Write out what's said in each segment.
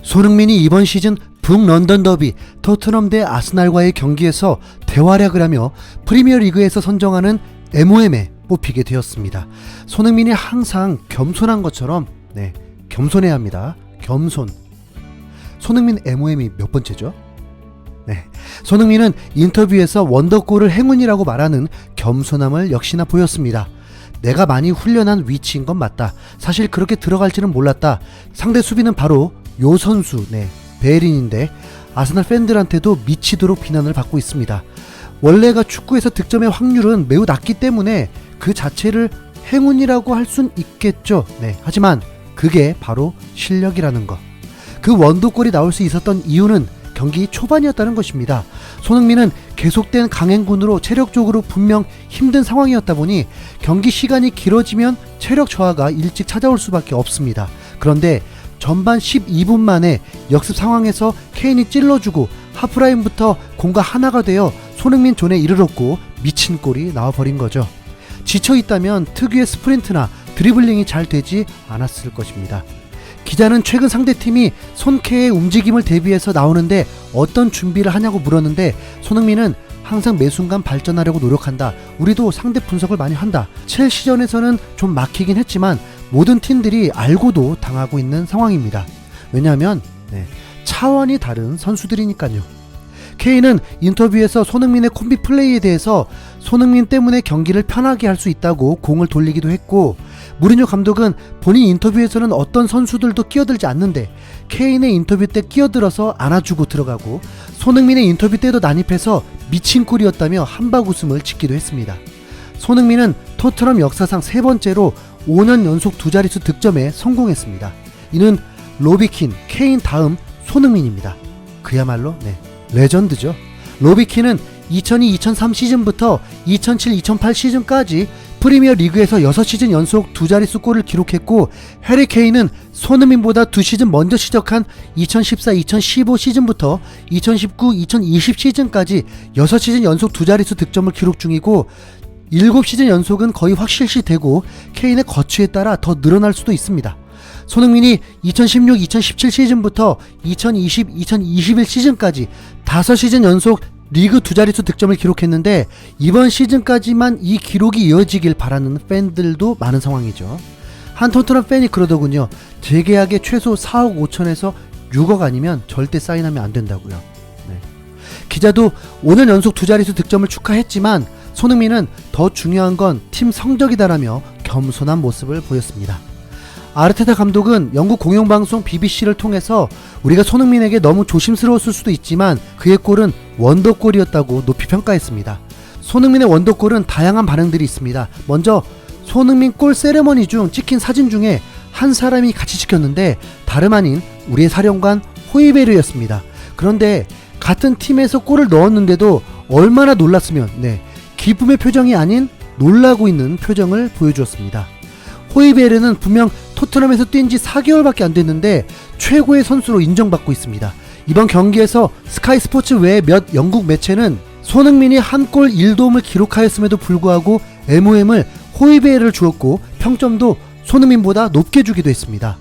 손흥민이 이번 시즌 북런던 더비 토트넘 대 아스날과의 경기에서 대활약을 하며 프리미어리그에서 선정하는 MOM에 뽑히게 되었습니다. 손흥민이 항상 겸손한 것처럼 겸손해야 합니다. 겸손. 손흥민 MOM이 몇 번째죠? 손흥민은 인터뷰에서 원더골을 행운이라고 말하는 겸손함을 역시나 보였습니다. 내가 많이 훈련한 위치인 건 맞다. 사실 그렇게 들어갈지는 몰랐다. 상대 수비는 바로 요 선수, 베린인데 아스날 팬들한테도 미치도록 비난을 받고 있습니다. 원래가 축구에서 득점의 확률은 매우 낮기 때문에 그 자체를 행운이라고 할 순 있겠죠. 하지만 그게 바로 실력이라는 것. 그 원더골이 나올 수 있었던 이유는 경기 초반이었다는 것입니다. 손흥민은 계속된 강행군으로 체력적으로 분명 힘든 상황이었다 보니 경기 시간이 길어지면 체력 저하가 일찍 찾아올 수밖에 없습니다. 그런데 전반 12분 만에 역습 상황에서 케인이 찔러주고 하프라인부터 공과 하나가 되어 손흥민 존에 이르렀고 미친 골이 나와버린 거죠. 지쳐있다면 특유의 스프린트나 드리블링이 잘 되지 않았을 것입니다. 기자는 최근 상대팀이 손케의 움직임을 대비해서 나오는데 어떤 준비를 하냐고 물었는데 손흥민은 항상 매 순간 발전하려고 노력한다. 우리도 상대 분석을 많이 한다. 첼시전에서는 좀 막히긴 했지만 모든 팀들이 알고도 당하고 있는 상황입니다. 왜냐하면 차원이 다른 선수들이니까요. 케인은 인터뷰에서 손흥민의 콤비 플레이에 대해서 손흥민 때문에 경기를 편하게 할 수 있다고 공을 돌리기도 했고, 무리뉴 감독은 본인 인터뷰에서는 어떤 선수들도 끼어들지 않는데 케인의 인터뷰 때 끼어들어서 안아주고 들어가고, 손흥민의 인터뷰 때도 난입해서 미친 꼴이었다며 한박 웃음을 짓기도 했습니다. 손흥민은 토트넘 역사상 세 번째로 5년 연속 두 자릿수 득점에 성공했습니다. 이는 로비킨, 케인 다음 손흥민입니다. 그야말로 레전드죠. 로비킨은 2002-2003 시즌부터 2007-2008 시즌까지 프리미어 리그에서 6시즌 연속 두 자릿수 골을 기록했고, 해리 케인은 손흥민보다 2시즌 먼저 시작한 2014-2015 시즌부터 2019-2020 시즌까지 6시즌 연속 두 자릿수 득점을 기록 중이고, 7시즌 연속은 거의 확실시되고 케인의 거취에 따라 더 늘어날 수도 있습니다. 손흥민이 2016-2017 시즌부터 2020-2021 시즌까지 5시즌 연속 리그 두 자릿수 득점을 기록했는데, 이번 시즌까지만 이 기록이 이어지길 바라는 팬들도 많은 상황이죠. 한 토트넘 팬이 그러더군요. 재계약에 최소 4억 5천에서 6억 아니면 절대 사인하면 안 된다고요. 기자도 5년 연속 두 자릿수 득점을 축하했지만 손흥민은 더 중요한 건 팀 성적이다라며 겸손한 모습을 보였습니다. 아르테타 감독은 영국 공영방송 BBC를 통해서 우리가 손흥민에게 너무 조심스러웠을 수도 있지만 그의 골은 원더골이었다고 높이 평가했습니다. 손흥민의 원더골은 다양한 반응들이 있습니다. 먼저 손흥민 골 세레머니 중 찍힌 사진 중에 한 사람이 같이 찍혔는데 다름 아닌 우리의 사령관 호이베르였습니다. 그런데 같은 팀에서 골을 넣었는데도 얼마나 놀랐으면 기쁨의 표정이 아닌 놀라고 있는 표정을 보여주었습니다. 호이베르는 분명 토트넘에서 뛴 지 4개월밖에 안 됐는데 최고의 선수로 인정받고 있습니다. 이번 경기에서 스카이 스포츠 외 몇 영국 매체는 손흥민이 한 골 1도움을 기록하였음에도 불구하고 MOM을 호이베르를 주었고 평점도 손흥민보다 높게 주기도 했습니다.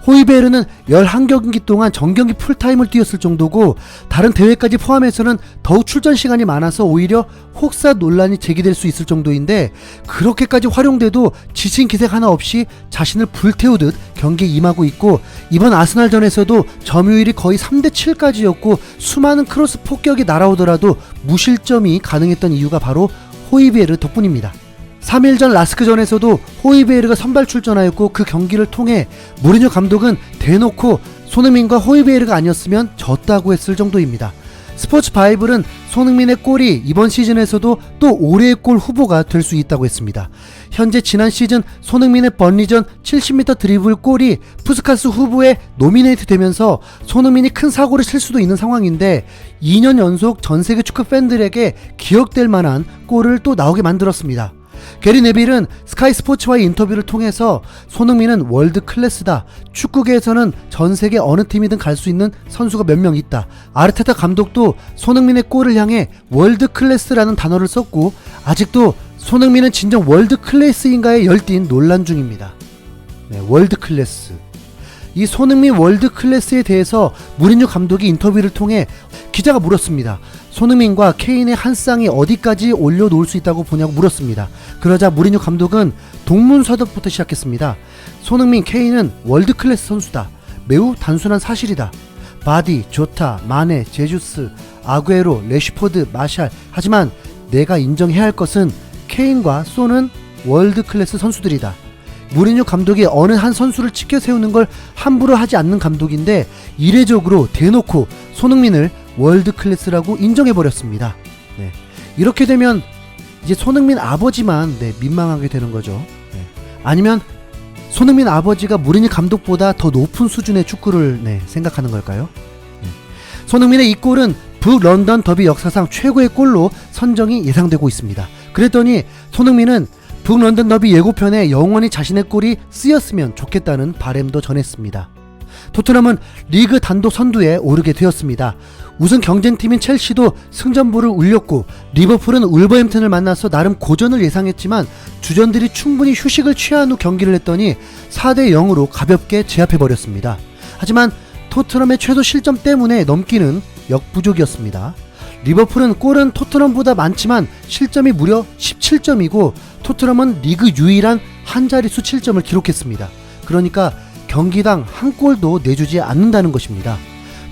호이베르는 11경기 동안 정경기 풀타임을 뛰었을 정도고 다른 대회까지 포함해서는 더욱 출전 시간이 많아서 오히려 혹사 논란이 제기될 수 있을 정도인데, 그렇게까지 활용돼도 지친 기색 하나 없이 자신을 불태우듯 경기에 임하고 있고, 이번 아스날전에서도 점유율이 거의 3대7까지였고 수많은 크로스 폭격이 날아오더라도 무실점이 가능했던 이유가 바로 호이베르 덕분입니다. 3일전 라스크전에서도 호이베르가 선발 출전하였고 그 경기를 통해 무리뉴 감독은 대놓고 손흥민과 호이베르가 아니었으면 졌다고 했을 정도입니다. 스포츠 바이블은 손흥민의 골이 이번 시즌에서도 또 올해의 골 후보가 될 수 있다고 했습니다. 현재 지난 시즌 손흥민의 번리전 70m 드리블 골이 푸스카스 후보에 노미네이트 되면서 손흥민이 큰 사고를 칠 수도 있는 상황인데 2년 연속 전세계 축구 팬들에게 기억될 만한 골을 또 나오게 만들었습니다. 게리 네빌은 스카이 스포츠와의 인터뷰를 통해서 손흥민은 월드 클래스다. 축구계에서는 전 세계 어느 팀이든 갈 수 있는 선수가 몇 명 있다. 아르테타 감독도 손흥민의 골을 향해 월드 클래스라는 단어를 썼고 아직도 손흥민은 진정 월드 클래스인가에 열띤 논란 중입니다. 월드 클래스. 이 손흥민 월드 클래스에 대해서 무리뉴 감독이 인터뷰를 통해 기자가 물었습니다. 손흥민과 케인의 한 쌍이 어디까지 올려놓을 수 있다고 보냐고 물었습니다. 그러자 무리뉴 감독은 동문서답부터 시작했습니다. 손흥민, 케인은 월드 클래스 선수다. 매우 단순한 사실이다. 바디, 조타, 마네, 제주스, 아구에로, 레시포드, 마샬. 하지만 내가 인정해야 할 것은 케인과 소는 월드 클래스 선수들이다. 무리뉴 감독이 어느 한 선수를 치켜 세우는 걸 함부로 하지 않는 감독인데 이례적으로 대놓고 손흥민을 월드 클래스라고 인정해버렸습니다. 네. 이렇게 되면 이제 손흥민 아버지만 민망하게 되는 거죠. 네. 아니면 손흥민 아버지가 무리뉴 감독보다 더 높은 수준의 축구를 생각하는 걸까요? 네. 손흥민의 이 골은 북런던 더비 역사상 최고의 골로 선정이 예상되고 있습니다. 그랬더니 손흥민은 북런던 더비 예고편에 영원히 자신의 골이 쓰였으면 좋겠다는 바람도 전했습니다. 토트넘은 리그 단독 선두에 오르게 되었습니다. 우승 경쟁팀인 첼시도 승전보를 울렸고 리버풀은 울버햄튼을 만나서 나름 고전을 예상했지만 주전들이 충분히 휴식을 취한 후 경기를 했더니 4대 0으로 가볍게 제압해버렸습니다. 하지만 토트넘의 최소 실점 때문에 넘기는 역부족이었습니다. 리버풀은 골은 토트넘보다 많지만 실점이 무려 17점이고 토트넘은 리그 유일한 한 자릿수 7점을 기록했습니다. 그러니까 경기당 한 골도 내주지 않는다는 것입니다.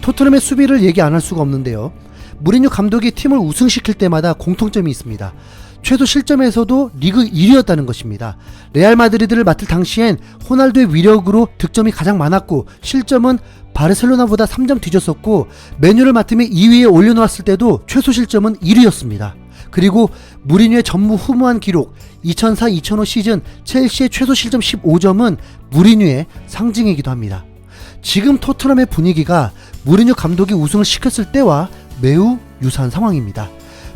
토트넘의 수비를 얘기 안 할 수가 없는데요. 무리뉴 감독이 팀을 우승시킬 때마다 공통점이 있습니다. 최소 실점에서도 리그 1위였다는 것입니다. 레알 마드리드를 맡을 당시엔 호날두의 위력으로 득점이 가장 많았고 실점은 바르셀로나보다 3점 뒤졌었고 메뉴를 맡으며 2위에 올려놓았을 때도 최소 실점은 1위였습니다. 그리고 무리뉴의 전무후무한 기록 2004-2005 시즌 첼시의 최소 실점 15점은 무리뉴의 상징이기도 합니다. 지금 토트넘의 분위기가 무리뉴 감독이 우승을 시켰을 때와 매우 유사한 상황입니다.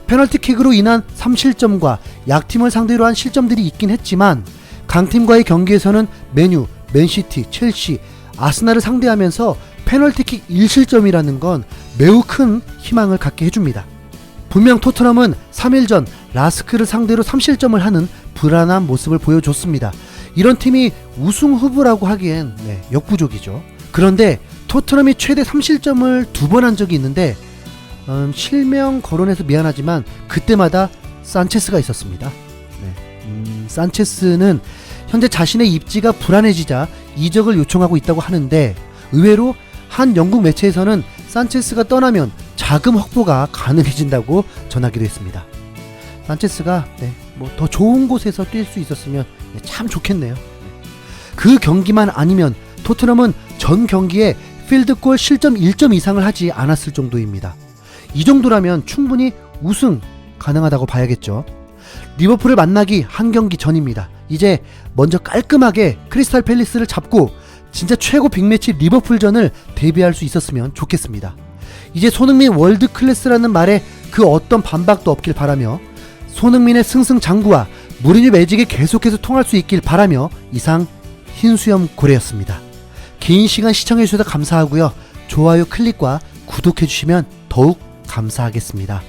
페널티킥으로 인한 3실점과 약팀을 상대로 한 실점들이 있긴 했지만 강팀과의 경기에서는 메뉴, 맨시티, 첼시, 아스날을 상대하면서 페널티킥 1실점이라는 건 매우 큰 희망을 갖게 해줍니다. 분명 토트넘은 3일 전 라스크를 상대로 3실점을 하는 불안한 모습을 보여줬습니다. 이런 팀이 우승 후보라고 하기엔 역부족이죠. 그런데 토트넘이 최대 3실점을 2번 한 적이 있는데 실명 거론해서 미안하지만 그때마다 산체스가 있었습니다. 산체스는 현재 자신의 입지가 불안해지자 이적을 요청하고 있다고 하는데 의외로 한 영국 매체에서는 산체스가 떠나면 자금 확보가 가능해진다고 전하기도 했습니다. 산체스가 더 좋은 곳에서 뛸 수 있었으면 참 좋겠네요. 그 경기만 아니면 토트넘은 전 경기에 필드골 실점 1점 이상을 하지 않았을 정도입니다. 이 정도라면 충분히 우승 가능하다고 봐야겠죠. 리버풀을 만나기 한 경기 전입니다. 이제 먼저 깔끔하게 크리스탈 팰리스를 잡고 진짜 최고 빅매치 리버풀전을 대비할 수 있었으면 좋겠습니다. 이제 손흥민 월드 클래스라는 말에 그 어떤 반박도 없길 바라며 손흥민의 승승장구와 무리뉴 매직이 계속해서 통할 수 있길 바라며 이상 흰수염 고래였습니다. 긴 시간 시청해주셔서 감사하고요. 좋아요 클릭과 구독해주시면 더욱 감사하겠습니다.